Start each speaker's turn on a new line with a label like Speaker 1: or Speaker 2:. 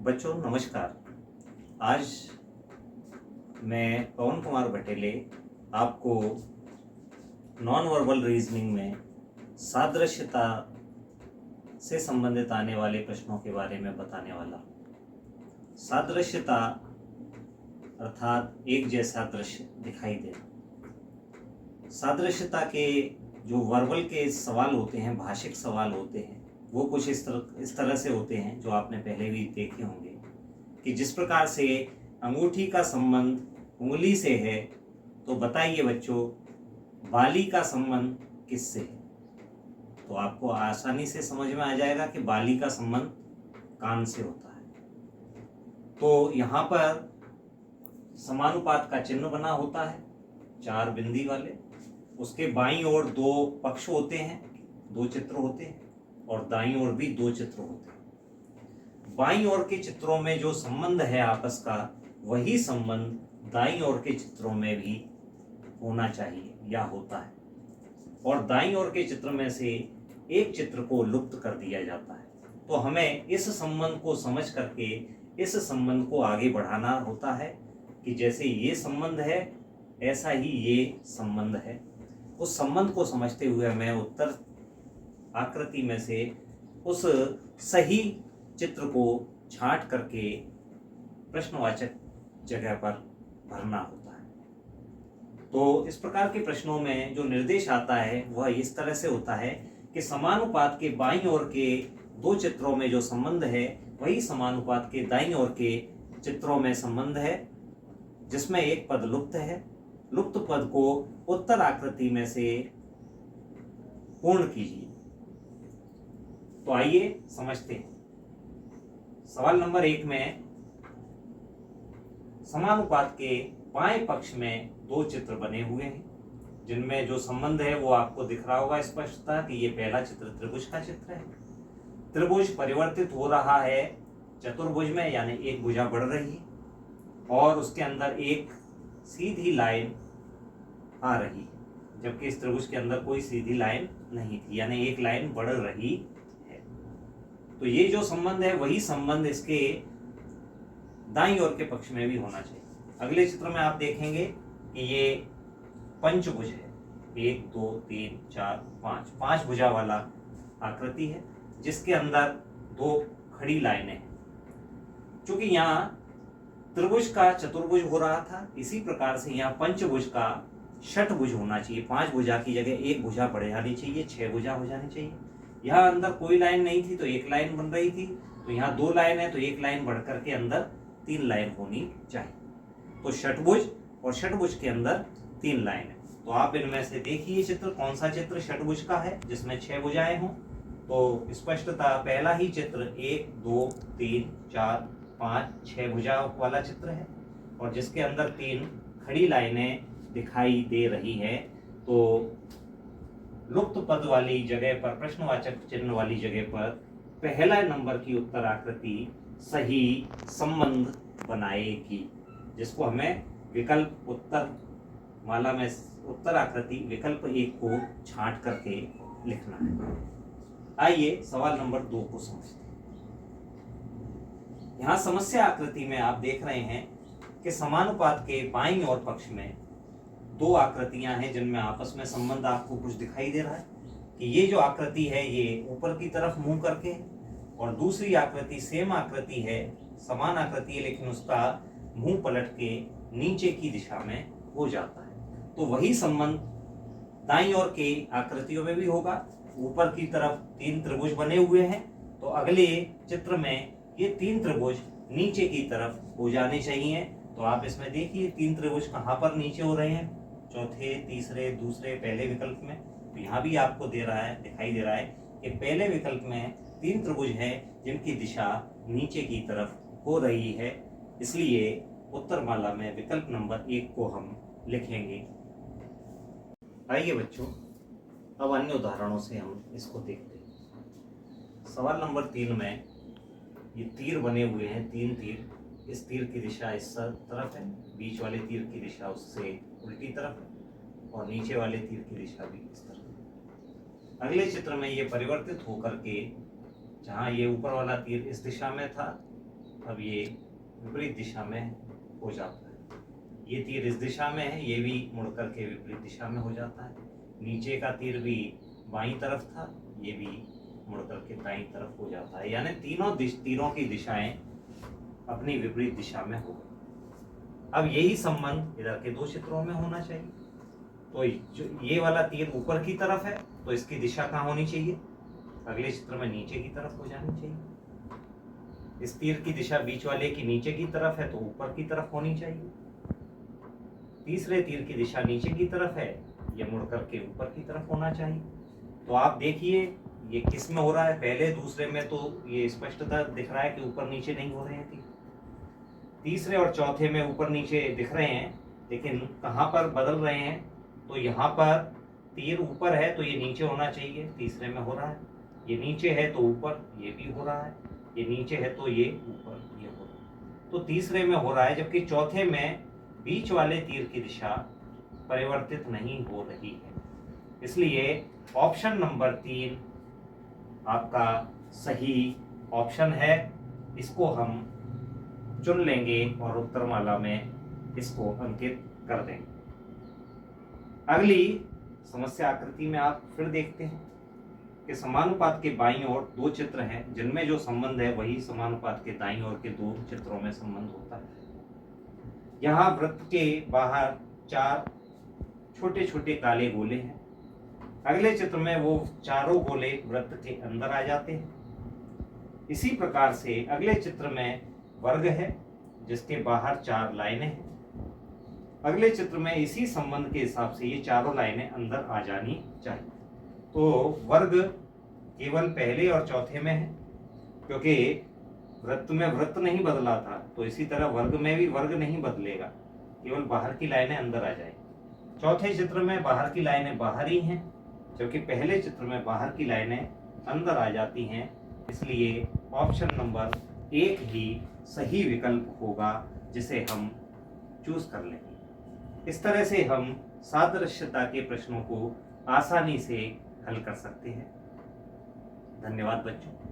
Speaker 1: बच्चों नमस्कार। आज मैं पवन कुमार बटेले आपको नॉन वर्बल रीजनिंग में सादृश्यता से संबंधित आने वाले प्रश्नों के बारे में बताने वाला हूँ। सादृश्यता अर्थात एक जैसा दृश्य दिखाई देना। सादृश्यता के जो वर्बल के सवाल होते हैं, भाषिक सवाल होते हैं, वो कुछ इस तरह से होते हैं जो आपने पहले भी देखे होंगे कि जिस प्रकार से अंगूठी का संबंध उंगली से है, तो बताइए बच्चों बाली का संबंध किससे है। तो आपको आसानी से समझ में आ जाएगा कि बाली का संबंध कान से होता है। तो यहाँ पर समानुपात का चिन्ह बना होता है, 4 बिंदी वाले। उसके बाईं ओर 2 पक्ष होते हैं, 2 चित्र होते हैं, और दाईं ओर भी 2 चित्र होते हैं। बाईं ओर के चित्रों में जो संबंध है आपस का, वही संबंध दाईं ओर के चित्रों में भी होना चाहिए या होता है। और दाईं ओर के चित्र में से एक चित्र को लुप्त कर दिया जाता है। तो हमें इस संबंध को समझ करके इस संबंध को आगे बढ़ाना होता है कि जैसे ये संबंध है ऐसा ही ये संबंध है। उस संबंध को समझते हुए हमें उत्तर आकृति में से उस सही चित्र को छांट करके प्रश्नवाचक जगह पर भरना होता है। तो इस प्रकार के प्रश्नों में जो निर्देश आता है वह इस तरह से होता है कि समानुपात के बाईं ओर के 2 चित्रों में जो संबंध है, वही समानुपात के दाईं ओर के चित्रों में संबंध है, जिसमें एक पद लुप्त है। लुप्त पद को उत्तर आकृति में से पूर्ण कीजिए। तो आइए समझते हैं। सवाल नंबर 1 में समानुपात के बाएं पक्ष में 2 चित्र बने हुए हैं, जिनमें जो संबंध है वो आपको दिख रहा होगा स्पष्टता कि ये पहला चित्र त्रिभुज का चित्र है। त्रिभुज परिवर्तित हो रहा है चतुर्भुज में, यानी एक भुजा बढ़ रही है और उसके अंदर एक सीधी लाइन आ रही है, जबकि इस त्रिभुज के अंदर कोई सीधी लाइन नहीं थी, यानी एक लाइन बढ़ रही है। तो ये जो संबंध है वही संबंध इसके दाईं ओर के पक्ष में भी होना चाहिए। अगले चित्र में आप देखेंगे कि ये पंचभुज है, 1 2 3 4 5 भुजा वाला आकृति है, जिसके अंदर 2 खड़ी लाइनें हैं। चूंकि यहाँ त्रिभुज का चतुर्भुज हो रहा था, इसी प्रकार से यहाँ पंचभुज का षटभुज होना चाहिए। 5 भुजा की जगह 1 भुजा बढ़ जानी चाहिए, 6 भुजा हो जानी चाहिए। यहाँ अंदर कोई लाइन नहीं थी तो 1 लाइन बन रही थी, तो यहाँ 2 लाइन है तो 1 लाइन बढ़ करके अंदर 3 लाइन होनी चाहिए। तो षटभुज और षटभुज के अंदर 3 लाइन है। तो आप इनमें से देखिए चित्र, कौन सा चित्र षटभुज का है जिसमें 6 भुजाएं हों। तो स्पष्टता पहला ही चित्र 1 2 3 4 5 6 भुजा वाला चित्र है, और जिसके अंदर 3 खड़ी लाइनें दिखाई दे रही है। तो लुप्त पद वाली जगह पर, प्रश्नवाचक चिन्ह वाली जगह पर पहला नंबर की उत्तर आकृति सही संबंध बनाएगी, जिसको हमें विकल्प उत्तर माला में उत्तर आकृति विकल्प 1 को छांट करके लिखना है। आइए सवाल नंबर 2 को समझते हैं। यहाँ समस्या आकृति में आप देख रहे हैं कि समानुपात के बाईं ओर पक्ष में 2 आकृतियां हैं, जिनमें आपस में संबंध आपको कुछ दिखाई दे रहा है कि ये जो आकृति है ये ऊपर की तरफ मुंह करके है, और दूसरी आकृति सेम आकृति है, समान आकृति है, लेकिन उसका मुंह पलट के नीचे की दिशा में हो जाता है। तो वही संबंध दाईं ओर के आकृतियों में भी होगा। ऊपर की तरफ 3 त्रिभुज बने हुए हैं, तो अगले चित्र में ये 3 त्रिभुज नीचे की तरफ हो जाने चाहिए। तो आप इसमें देखिए 3 त्रिभुज कहाँ पर नीचे हो रहे हैं, चौथे, तीसरे, दूसरे, पहले विकल्प में। तो यहाँ भी आपको दिखाई दे रहा है कि पहले विकल्प में 3 त्रिभुज हैं जिनकी दिशा नीचे की तरफ हो रही है, इसलिए उत्तरमाला में विकल्प नंबर 1 को हम लिखेंगे। आइए बच्चों अब अन्य उदाहरणों से हम इसको देखते हैं। सवाल नंबर 3 में ये तीर बने हुए हैं, 3 तीर। इस तीर की दिशा इस तरफ है, बीच वाले तीर की दिशा उससे उल्टी तरफ है, और नीचे वाले तीर की दिशा भी इस तरफ है। अगले चित्र में ये परिवर्तित होकर के, जहाँ ये ऊपर वाला तीर इस दिशा में था अब ये विपरीत दिशा में हो जाता है। ये तीर इस दिशा में है, ये भी मुड़ करके विपरीत दिशा में हो जाता है। नीचे का तीर भी बाईं तरफ था, ये भी मुड़ करके दाईं तरफ हो जाता है। यानी तीरों की दिशाएं अपनी विपरीत दिशा में हो गई। अब यही संबंध इधर के दो चित्रों में होना चाहिए। तो ये वाला तीर ऊपर की तरफ है, तो इसकी दिशा कहाँ होनी चाहिए? अगले चित्र में नीचे की तरफ हो जानी चाहिए। इस तीर की दिशा बीच वाले की नीचे की तरफ है, तो ऊपर की तरफ होनी चाहिए। तीसरे तीर की दिशा नीचे की तरफ है, ये मुड़ करके ऊपर की तरफ होना चाहिए। तो आप देखिए ये किस में हो रहा है, पहले दूसरे में तो ये स्पष्टता दिख रहा है कि ऊपर नीचे नहीं हो रहे हैं तीर। तीसरे और चौथे में ऊपर नीचे दिख रहे हैं, लेकिन कहाँ पर बदल रहे हैं? तो यहाँ पर तीर ऊपर है तो ये नीचे होना चाहिए, तीसरे में हो रहा है। ये नीचे है तो ऊपर, ये भी हो रहा है। ये नीचे है तो ये ऊपर, ये हो रहा है। तो तीसरे में हो रहा है, जबकि चौथे में बीच वाले तीर की दिशा परिवर्तित नहीं हो रही है। इसलिए ऑप्शन नंबर 3 आपका सही ऑप्शन है। इसको हम चुन लेंगे और उत्तरमाला में इसको अंकित कर देंगे। अगली समस्या आकृति में आप फिर देखते हैं कि समानुपात के बाईं ओर दो चित्र हैं, जिनमें जो संबंध है वही समानुपात के दाईं ओर के दो चित्रों में संबंध होता है। यहाँ वृत्त के बाहर 4 छोटे छोटे काले गोले हैं। अगले चित्र में वो चारों गोले वृत्त के अंदर आ जाते हैं। इसी प्रकार से अगले चित्र में वर्ग है जिसके बाहर 4 लाइनें हैं। अगले चित्र में इसी संबंध के हिसाब से ये चारों लाइनें अंदर आ जानी चाहिए। तो वर्ग केवल पहले और चौथे में है, क्योंकि वृत्त में वृत्त नहीं बदला था, तो इसी तरह वर्ग में भी वर्ग नहीं बदलेगा, केवल बाहर की लाइनें अंदर आ जाएंगी। चौथे चित्र में बाहर की लाइनें बाहर ही हैं, जबकि पहले चित्र में बाहर की लाइनें अंदर आ जाती हैं। इसलिए ऑप्शन नंबर 1 ही सही विकल्प होगा, जिसे हम चूज कर लेंगे। इस तरह से हम सादृश्यता के प्रश्नों को आसानी से हल कर सकते हैं। धन्यवाद बच्चों।